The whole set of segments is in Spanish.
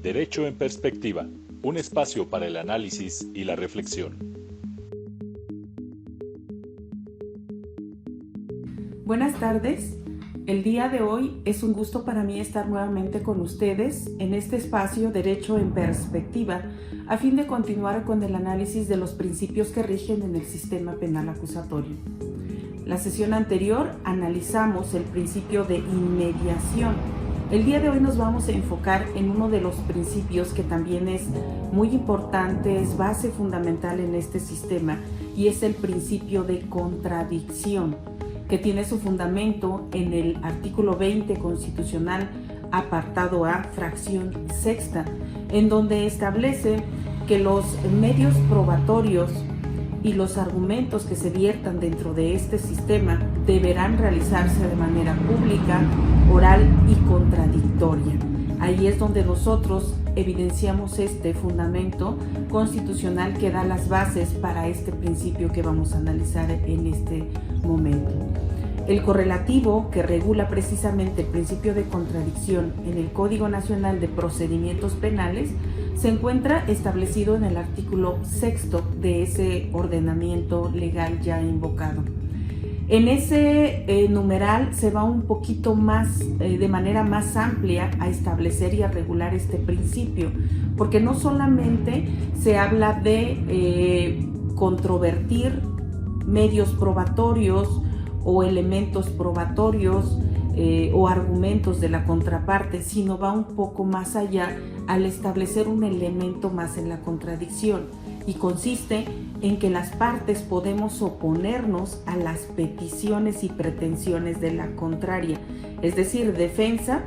Derecho en Perspectiva, un espacio para el análisis y la reflexión. Buenas tardes. El día de hoy es un gusto para mí estar nuevamente con ustedes en este espacio Derecho en Perspectiva, a fin de continuar con el análisis de los principios que rigen en el sistema penal acusatorio. La sesión anterior analizamos el principio de inmediación. El día de hoy nos vamos a enfocar en uno de los principios que también es muy importante, es base fundamental en este sistema, y es el principio de contradicción, que tiene su fundamento en el artículo 20 constitucional, apartado A, fracción sexta, en donde establece que los medios probatorios y los argumentos que se viertan dentro de este sistema deberán realizarse de manera pública, oral y contradictoria. Ahí es donde nosotros evidenciamos este fundamento constitucional que da las bases para este principio que vamos a analizar en este momento. El correlativo que regula precisamente el principio de contradicción en el Código Nacional de Procedimientos Penales se encuentra establecido en el artículo 6 de ese ordenamiento legal ya invocado. En ese numeral se va un poquito más, de manera más amplia, a establecer y a regular este principio, porque no solamente se habla de controvertir medios probatorios o elementos probatorios o argumentos de la contraparte, sino va un poco más allá al establecer un elemento más en la contradicción, y consiste en que las partes podemos oponernos a las peticiones y pretensiones de la contraria. Es decir, defensa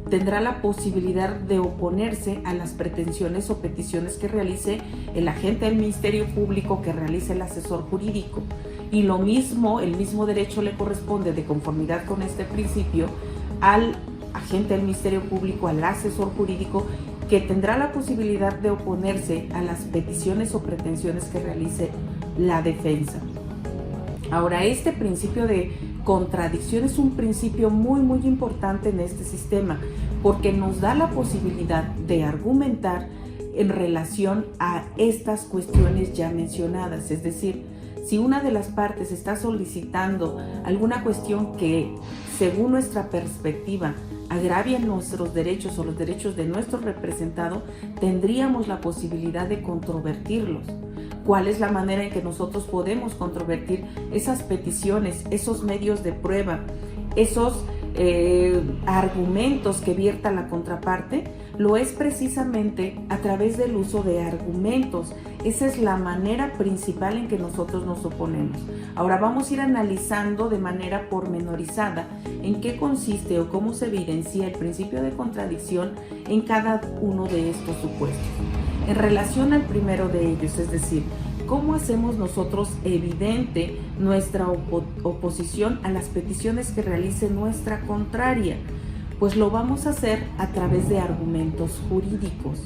tendrá la posibilidad de oponerse a las pretensiones o peticiones que realice el agente del Ministerio Público, que realice el asesor jurídico. Y lo mismo, el mismo derecho le corresponde, de conformidad con este principio, al agente del Ministerio Público, al asesor jurídico, que tendrá la posibilidad de oponerse a las peticiones o pretensiones que realice la defensa. Ahora, este principio de contradicción es un principio muy importante en este sistema, porque nos da la posibilidad de argumentar en relación a estas cuestiones ya mencionadas. Es decir, si una de las partes está solicitando alguna cuestión que, según nuestra perspectiva, agravia nuestros derechos o los derechos de nuestro representado, tendríamos la posibilidad de controvertirlos. ¿Cuál es la manera en que nosotros podemos controvertir esas peticiones, esos medios de prueba, esos argumentos que vierta la contraparte? Lo es precisamente a través del uso de argumentos. Esa es la manera principal en que nosotros nos oponemos. Ahora vamos a ir analizando de manera pormenorizada en qué consiste o cómo se evidencia el principio de contradicción en cada uno de estos supuestos. En relación al primero de ellos, es decir, ¿cómo hacemos nosotros evidente nuestra oposición a las peticiones que realice nuestra contraria? Pues lo vamos a hacer a través de argumentos jurídicos.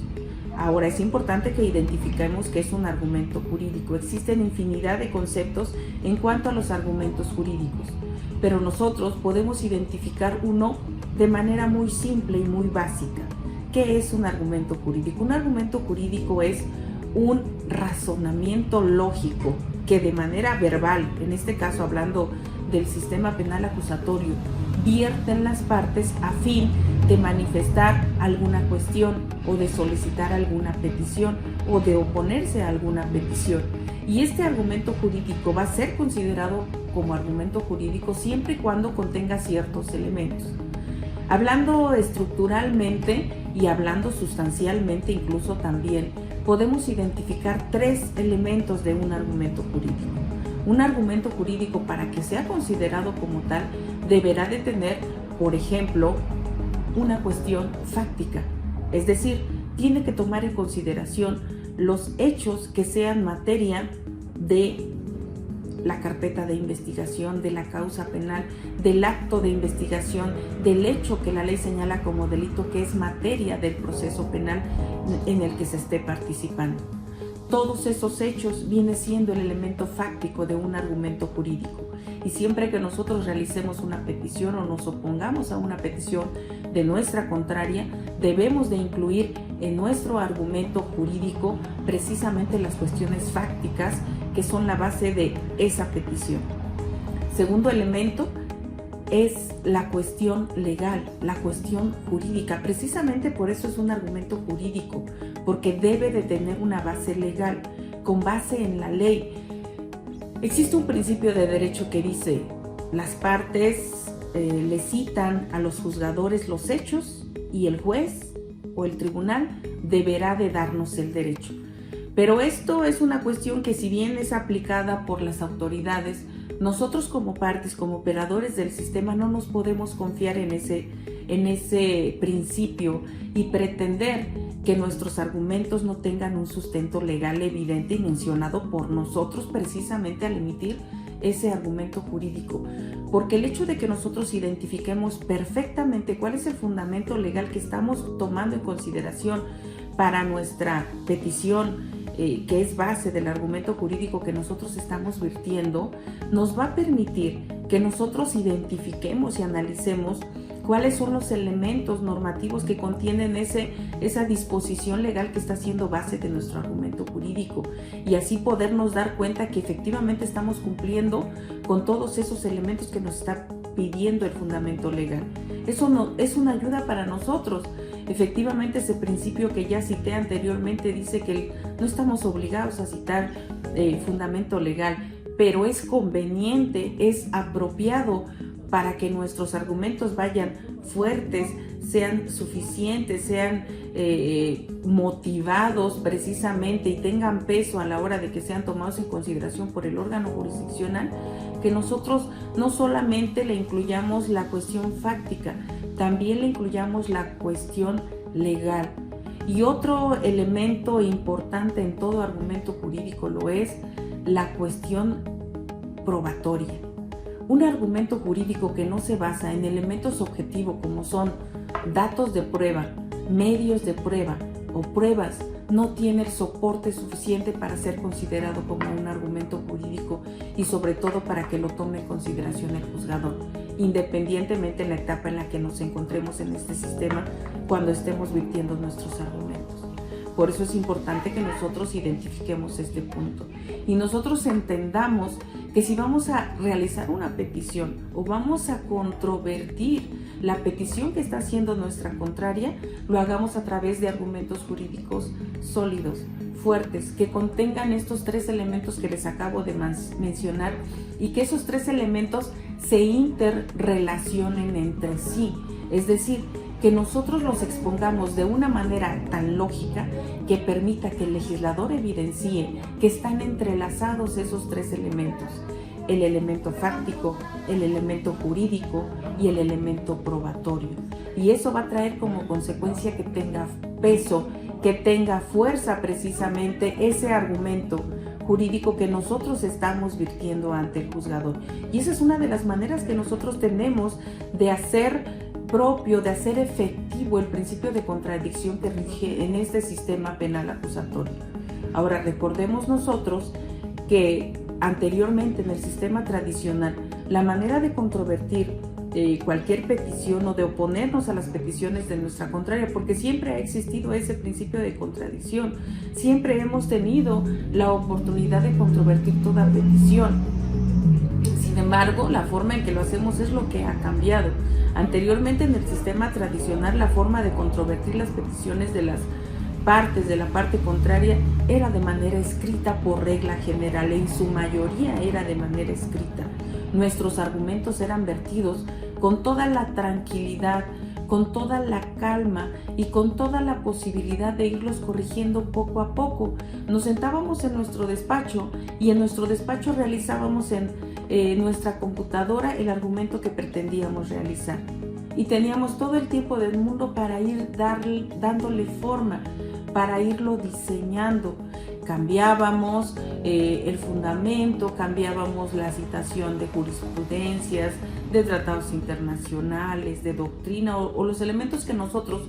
Ahora, es importante que identifiquemos qué es un argumento jurídico. Existen infinidad de conceptos en cuanto a los argumentos jurídicos, pero nosotros podemos identificar uno de manera muy simple y muy básica. ¿Qué es un argumento jurídico? Un argumento jurídico es un razonamiento lógico que de manera verbal, en este caso hablando del sistema penal acusatorio, vierten las partes a fin de manifestar alguna cuestión o de solicitar alguna petición o de oponerse a alguna petición. Y este argumento jurídico va a ser considerado como argumento jurídico siempre y cuando contenga ciertos elementos. Hablando estructuralmente y hablando sustancialmente incluso también, podemos identificar tres elementos de un argumento jurídico. Un argumento jurídico, para que sea considerado como tal, deberá de tener, por ejemplo, una cuestión fáctica. Es decir, tiene que tomar en consideración los hechos que sean materia de la carpeta de investigación, de la causa penal, del acto de investigación, del hecho que la ley señala como delito, que es materia del proceso penal en el que se esté participando. todos esos hechos viene siendo el elemento fáctico de un argumento jurídico. Y siempre que nosotros realicemos una petición o nos opongamos a una petición de nuestra contraria, debemos de incluir en nuestro argumento jurídico precisamente las cuestiones fácticas que son la base de esa petición. Segundo elemento es la cuestión legal, la cuestión jurídica. Precisamente por eso es un argumento jurídico, porque debe de tener una base legal, con base en la ley. Existe un principio de derecho que dice, las partes le citan a los juzgadores los hechos y el juez o el tribunal deberá de darnos el derecho. Pero esto es una cuestión que, si bien es aplicada por las autoridades, nosotros como partes, como operadores del sistema, no nos podemos confiar en ese principio y pretender que nuestros argumentos no tengan un sustento legal evidente y mencionado por nosotros precisamente al emitir ese argumento jurídico. Porque el hecho de que nosotros identifiquemos perfectamente cuál es el fundamento legal que estamos tomando en consideración para nuestra petición, que es base del argumento jurídico que nosotros estamos vertiendo, nos va a permitir que nosotros identifiquemos y analicemos cuáles son los elementos normativos que contienen esa disposición legal que está siendo base de nuestro argumento jurídico, y así podernos dar cuenta que efectivamente estamos cumpliendo con todos esos elementos que nos está pidiendo el fundamento legal. Eso no, es una ayuda para nosotros. Efectivamente, ese principio que ya cité anteriormente dice que no estamos obligados a citar fundamento legal, pero es conveniente, es apropiado para que nuestros argumentos vayan fuertes, sean suficientes, sean motivados precisamente y tengan peso a la hora de que sean tomados en consideración por el órgano jurisdiccional, que nosotros no solamente le incluyamos la cuestión fáctica, también le incluyamos la cuestión legal. Y otro elemento importante en todo argumento jurídico lo es la cuestión probatoria. Un argumento jurídico que no se basa en elementos objetivos como son datos de prueba, medios de prueba o pruebas, no tiene el soporte suficiente para ser considerado como un argumento jurídico y sobre todo para que lo tome en consideración el juzgador, independientemente en la etapa en la que nos encontremos en este sistema cuando estemos virtiendo nuestros argumentos. Por eso es importante que nosotros identifiquemos este punto y nosotros entendamos que si vamos a realizar una petición o vamos a controvertir la petición que está haciendo nuestra contraria, lo hagamos a través de argumentos jurídicos sólidos, fuertes, que contengan estos tres elementos que les acabo de mencionar y que esos tres elementos se interrelacionen entre sí. Es decir, que nosotros los expongamos de una manera tan lógica que permita que el legislador evidencie que están entrelazados esos tres elementos: el elemento fáctico, el elemento jurídico y el elemento probatorio. Y eso va a traer como consecuencia que tenga peso, que tenga fuerza precisamente ese argumento jurídico que nosotros estamos virtiendo ante el juzgador. Y esa es una de las maneras que nosotros tenemos de hacer propio, de hacer efectivo el principio de contradicción que rige en este sistema penal acusatorio. Ahora, recordemos nosotros que anteriormente en el sistema tradicional, la manera de controvertir cualquier petición o de oponernos a las peticiones de nuestra contraria, porque siempre ha existido ese principio de contradicción, siempre hemos tenido la oportunidad de controvertir toda petición. Sin embargo, la forma en que lo hacemos es lo que ha cambiado. Anteriormente en el sistema tradicional, la forma de controvertir las peticiones de las partes, de la parte contraria, era de manera escrita por regla general, en su mayoría era de manera escrita. Nuestros argumentos eran vertidos con toda la tranquilidad, con toda la calma y con toda la posibilidad de irlos corrigiendo poco a poco. Nos sentábamos en nuestro despacho y en nuestro despacho realizábamos en nuestra computadora el argumento que pretendíamos realizar. Y teníamos todo el tiempo del mundo para ir dándole forma, para irlo diseñando. Cambiábamos el fundamento, cambiábamos la citación de jurisprudencias, de tratados internacionales, de doctrina o los elementos que nosotros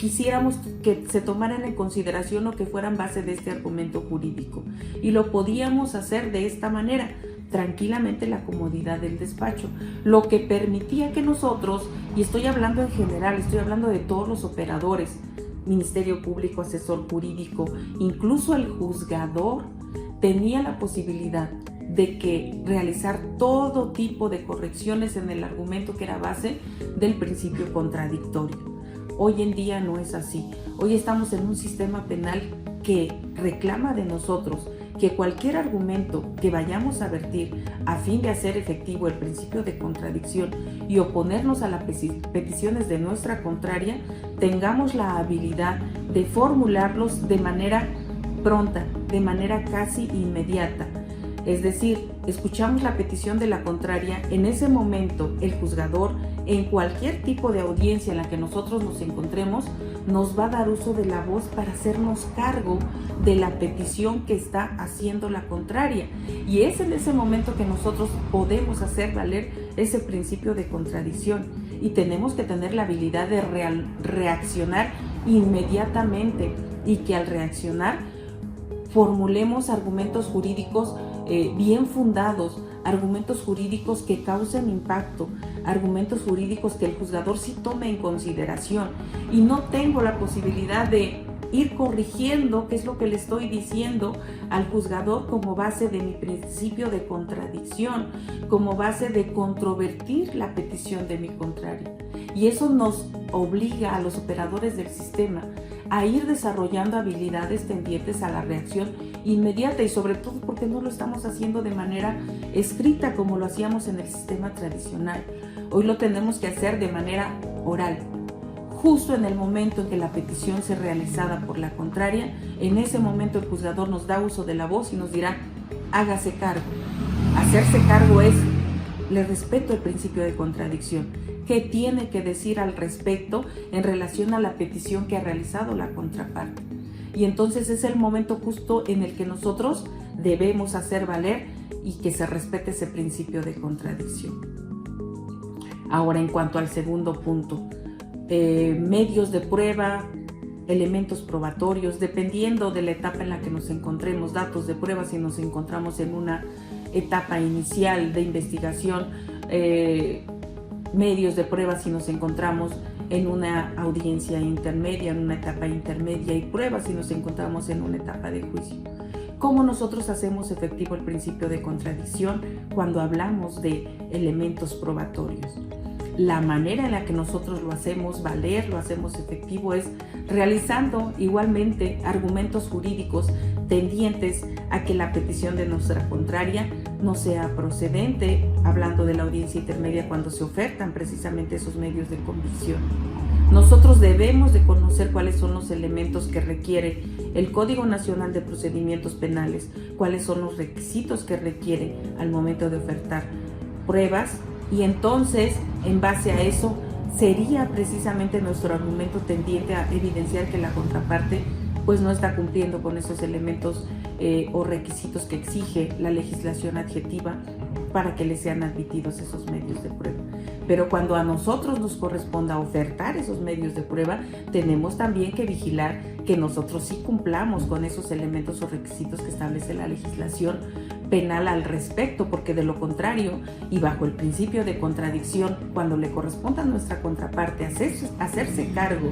quisiéramos que se tomaran en consideración o que fueran base de este argumento jurídico. Y lo podíamos hacer de esta manera, tranquilamente, la comodidad del despacho, lo que permitía que nosotros, y estoy hablando en general, estoy hablando de todos los operadores, Ministerio Público, asesor jurídico, incluso el juzgador, tenía la posibilidad de que realizar todo tipo de correcciones en el argumento que era base del principio contradictorio. Hoy en día no es así. Hoy estamos en un sistema penal que reclama de nosotros que cualquier argumento que vayamos a vertir a fin de hacer efectivo el principio de contradicción y oponernos a las peticiones de nuestra contraria, tengamos la habilidad de formularlos de manera pronta, de manera casi inmediata. Es decir, escuchamos la petición de la contraria, en ese momento el juzgador, en cualquier tipo de audiencia en la que nosotros nos encontremos, nos va a dar uso de la voz para hacernos cargo de la petición que está haciendo la contraria. Y es en ese momento que nosotros podemos hacer valer ese principio de contradicción. Y tenemos que tener la habilidad de reaccionar inmediatamente, y que al reaccionar formulemos argumentos jurídicos bien fundados, argumentos jurídicos que causen impacto, argumentos jurídicos que el juzgador sí tome en consideración, y no tengo la posibilidad de ir corrigiendo qué es lo que le estoy diciendo al juzgador como base de mi principio de contradicción, como base de controvertir la petición de mi contrario. Y eso nos obliga a los operadores del sistema a ir desarrollando habilidades tendientes a la reacción inmediata, y sobre todo porque no lo estamos haciendo de manera escrita como lo hacíamos en el sistema tradicional. Hoy lo tenemos que hacer de manera oral. Justo en el momento en que la petición sea realizada por la contraria, en ese momento el juzgador nos da uso de la voz y nos dirá: hágase cargo. Hacerse cargo es: le respeto el principio de contradicción. ¿Qué tiene que decir al respecto en relación a la petición que ha realizado la contraparte? Y entonces es el momento justo en el que nosotros debemos hacer valer y que se respete ese principio de contradicción. Ahora, en cuanto al segundo punto, medios de prueba, elementos probatorios, dependiendo de la etapa en la que nos encontremos, datos de prueba si nos encontramos en una etapa inicial de investigación, medios de prueba si nos encontramos en una audiencia intermedia, en una etapa intermedia, y pruebas si nos encontramos en una etapa de juicio. ¿Cómo nosotros hacemos efectivo el principio de contradicción cuando hablamos de elementos probatorios? La manera en la que nosotros lo hacemos valer, lo hacemos efectivo, es realizando igualmente argumentos jurídicos tendientes a que la petición de nuestra contraria no sea procedente, hablando de la audiencia intermedia cuando se ofertan precisamente esos medios de convicción. Nosotros debemos de conocer cuáles son los elementos que requiere el Código Nacional de Procedimientos Penales, cuáles son los requisitos que requiere al momento de ofertar pruebas, y entonces, en base a eso, sería precisamente nuestro argumento tendiente a evidenciar que la contraparte pues no está cumpliendo con esos elementos o requisitos que exige la legislación adjetiva para que le sean admitidos esos medios de prueba. Pero cuando a nosotros nos corresponda ofertar esos medios de prueba, tenemos también que vigilar que nosotros sí cumplamos con esos elementos o requisitos que establece la legislación penal al respecto, porque de lo contrario, y bajo el principio de contradicción, cuando le corresponda a nuestra contraparte hacerse cargo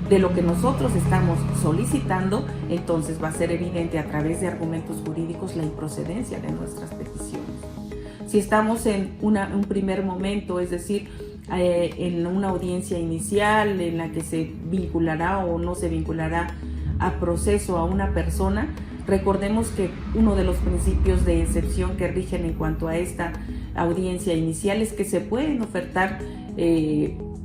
de lo que nosotros estamos solicitando, entonces va a ser evidente a través de argumentos jurídicos la improcedencia de nuestras peticiones. Si estamos en un primer momento, es decir, en una audiencia inicial en la que se vinculará o no se vinculará a proceso a una persona, recordemos que uno de los principios de excepción que rigen en cuanto a esta audiencia inicial es que se pueden ofertar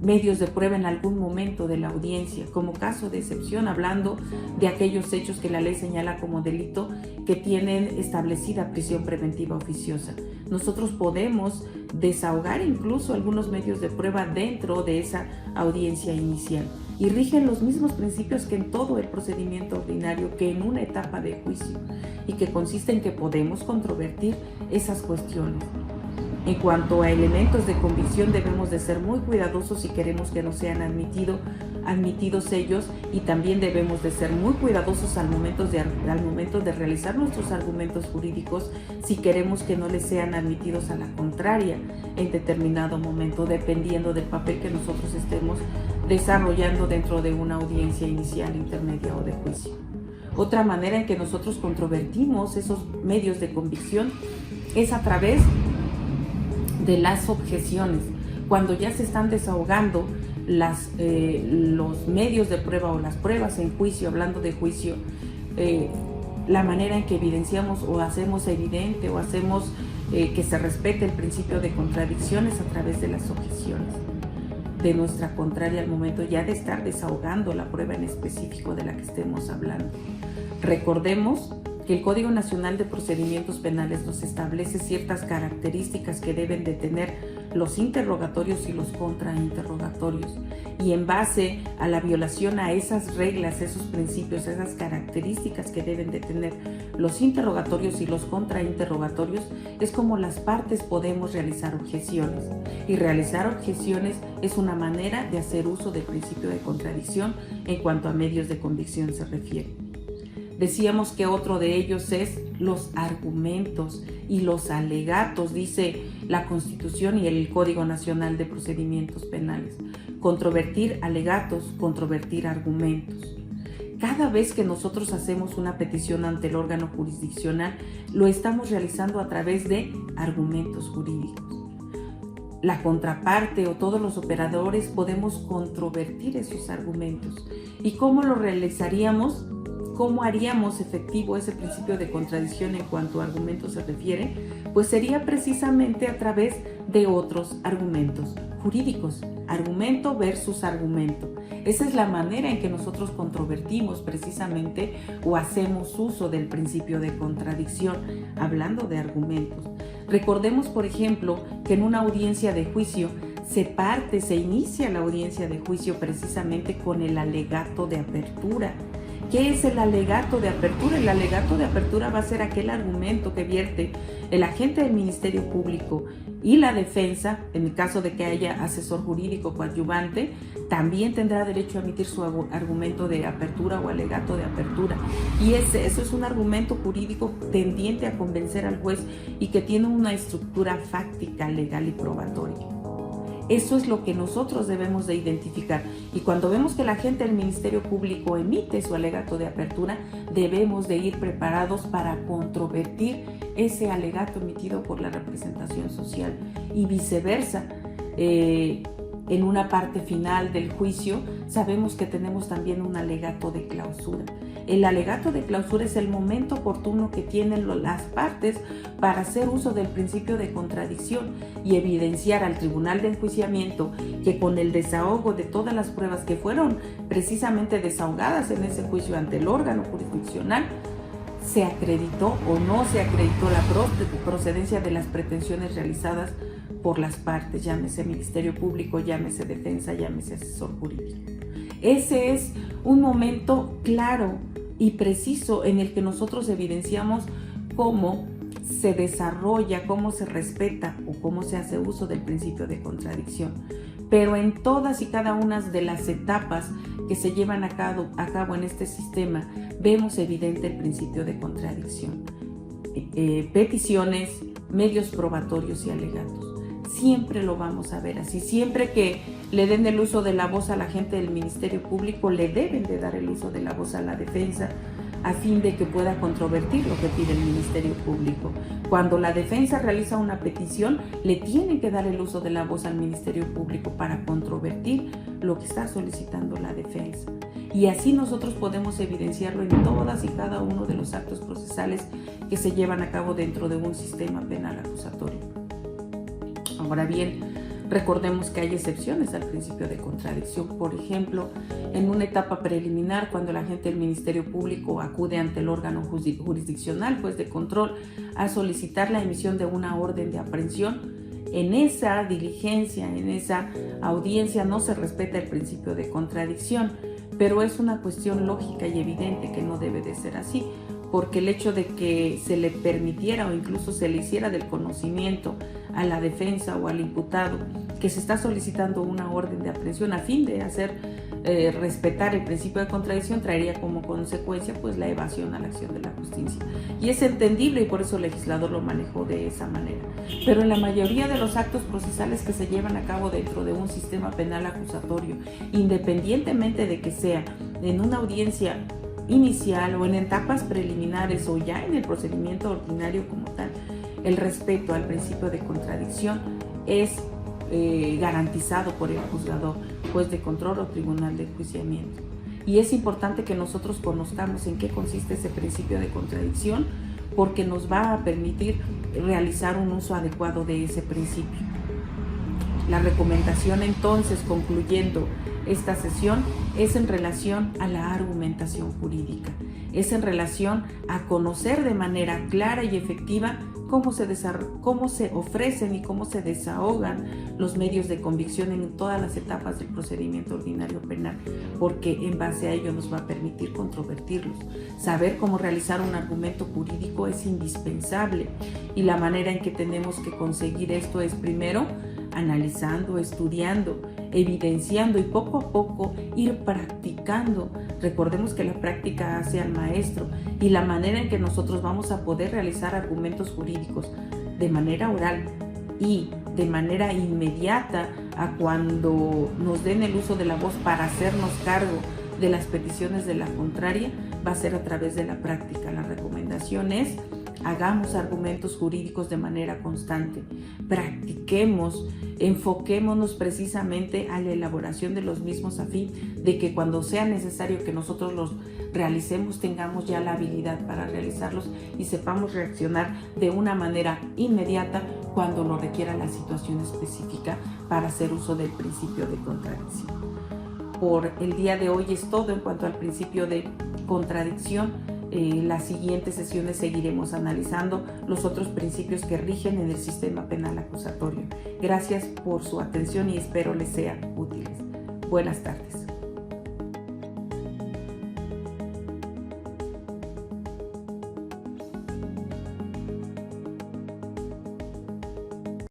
medios de prueba en algún momento de la audiencia, como caso de excepción, hablando de aquellos hechos que la ley señala como delito que tienen establecida prisión preventiva oficiosa. Nosotros podemos desahogar incluso algunos medios de prueba dentro de esa audiencia inicial, y rigen los mismos principios que en todo el procedimiento ordinario, que en una etapa de juicio, y que consiste en que podemos controvertir esas cuestiones. En cuanto a elementos de convicción, debemos de ser muy cuidadosos si queremos que no sean admitidos ellos, y también debemos de ser muy cuidadosos al momento de realizar nuestros argumentos jurídicos si queremos que no les sean admitidos a la contraria en determinado momento, dependiendo del papel que nosotros estemos desarrollando dentro de una audiencia inicial, intermedia o de juicio. Otra manera en que nosotros controvertimos esos medios de convicción es a través de las objeciones. Cuando ya se están desahogando los medios de prueba o las pruebas en juicio, hablando de juicio, la manera en que evidenciamos o hacemos evidente o hacemos que se respete el principio de contradicciones a través de las objeciones de nuestra contraria al momento ya de estar desahogando la prueba en específico de la que estemos hablando. Recordemos que el Código Nacional de Procedimientos Penales nos establece ciertas características que deben de tener los interrogatorios y los contrainterrogatorios, y en base a la violación a esas reglas, esos principios, esas características que deben de tener los interrogatorios y los contrainterrogatorios, es como las partes podemos realizar objeciones, y realizar objeciones es una manera de hacer uso del principio de contradicción en cuanto a medios de convicción se refiere. Decíamos que otro de ellos es los argumentos y los alegatos, dice la Constitución y el Código Nacional de Procedimientos Penales. Controvertir alegatos, controvertir argumentos. Cada vez que nosotros hacemos una petición ante el órgano jurisdiccional, lo estamos realizando a través de argumentos jurídicos. La contraparte o todos los operadores podemos controvertir esos argumentos. ¿Y cómo lo realizaríamos? ¿Cómo haríamos efectivo ese principio de contradicción en cuanto a argumentos se refiere? Pues sería precisamente a través de otros argumentos jurídicos, argumento versus argumento. Esa es la manera en que nosotros controvertimos precisamente o hacemos uso del principio de contradicción, hablando de argumentos. Recordemos, por ejemplo, que en una audiencia de juicio se inicia la audiencia de juicio precisamente con el alegato de apertura. ¿Qué es el alegato de apertura? El alegato de apertura va a ser aquel argumento que vierte el agente del Ministerio Público y la defensa, en el caso de que haya asesor jurídico coadyuvante, también tendrá derecho a emitir su argumento de apertura o alegato de apertura. Y eso es un argumento jurídico tendiente a convencer al juez y que tiene una estructura fáctica, legal y probatoria. Eso es lo que nosotros debemos de identificar, y cuando vemos que la agente del Ministerio Público emite su alegato de apertura, debemos de ir preparados para controvertir ese alegato emitido por la representación social, y viceversa. En una parte final del juicio sabemos que tenemos también un alegato de clausura. El alegato de clausura es el momento oportuno que tienen las partes para hacer uso del principio de contradicción y evidenciar al tribunal de enjuiciamiento que con el desahogo de todas las pruebas que fueron precisamente desahogadas en ese juicio ante el órgano jurisdiccional, se acreditó o no se acreditó la procedencia de las pretensiones realizadas por las partes, llámese Ministerio Público, llámese defensa, llámese asesor jurídico. Ese es un momento claro y preciso en el que nosotros evidenciamos cómo se desarrolla, cómo se respeta o cómo se hace uso del principio de contradicción. Pero en todas y cada una de las etapas que se llevan a cabo en este sistema, vemos evidente el principio de contradicción. Peticiones, medios probatorios y alegatos. Siempre lo vamos a ver así. Siempre que le den el uso de la voz a la gente del Ministerio Público, le deben de dar el uso de la voz a la defensa a fin de que pueda controvertir lo que pide el Ministerio Público. Cuando la defensa realiza una petición, le tienen que dar el uso de la voz al Ministerio Público para controvertir lo que está solicitando la defensa. Y así nosotros podemos evidenciarlo en todas y cada uno de los actos procesales que se llevan a cabo dentro de un sistema penal acusatorio. Ahora bien, recordemos que hay excepciones al principio de contradicción. Por ejemplo, en una etapa preliminar, cuando la agente del Ministerio Público acude ante el órgano jurisdiccional, juez de control, a solicitar la emisión de una orden de aprehensión, en esa diligencia, en esa audiencia no se respeta el principio de contradicción, pero es una cuestión lógica y evidente que no debe de ser así, porque el hecho de que se le permitiera o incluso se le hiciera del conocimiento a la defensa o al imputado que se está solicitando una orden de aprehensión a fin de hacer respetar el principio de contradicción, traería como consecuencia pues la evasión a la acción de la justicia. Y es entendible y por eso el legislador lo manejó de esa manera. Pero en la mayoría de los actos procesales que se llevan a cabo dentro de un sistema penal acusatorio, independientemente de que sea en una audiencia inicial o en etapas preliminares o ya en el procedimiento ordinario como tal, el respeto al principio de contradicción es garantizado por el juzgador, juez de control o tribunal de enjuiciamiento. Y es importante que nosotros conozcamos en qué consiste ese principio de contradicción, porque nos va a permitir realizar un uso adecuado de ese principio. La recomendación entonces, concluyendo esta sesión, es en relación a la argumentación jurídica, es en relación a conocer de manera clara y efectiva cómo se ofrecen y cómo se desahogan los medios de convicción en todas las etapas del procedimiento ordinario penal, porque en base a ello nos va a permitir controvertirlos. Saber cómo realizar un argumento jurídico es indispensable, y la manera en que tenemos que conseguir esto es primero analizando, estudiando, evidenciando y poco a poco ir practicando. Recordemos que la práctica hace al maestro, y la manera en que nosotros vamos a poder realizar argumentos jurídicos de manera oral y de manera inmediata a cuando nos den el uso de la voz para hacernos cargo de las peticiones de la contraria va a ser a través de la práctica. La recomendación es: hagamos argumentos jurídicos de manera constante, practiquemos, enfoquémonos precisamente a la elaboración de los mismos a fin de que cuando sea necesario que nosotros los realicemos tengamos ya la habilidad para realizarlos y sepamos reaccionar de una manera inmediata cuando lo requiera la situación específica para hacer uso del principio de contradicción. Por el día de hoy es todo en cuanto al principio de contradicción. Las siguientes sesiones seguiremos analizando los otros principios que rigen en el sistema penal acusatorio. Gracias por su atención y espero les sean útiles. Buenas tardes.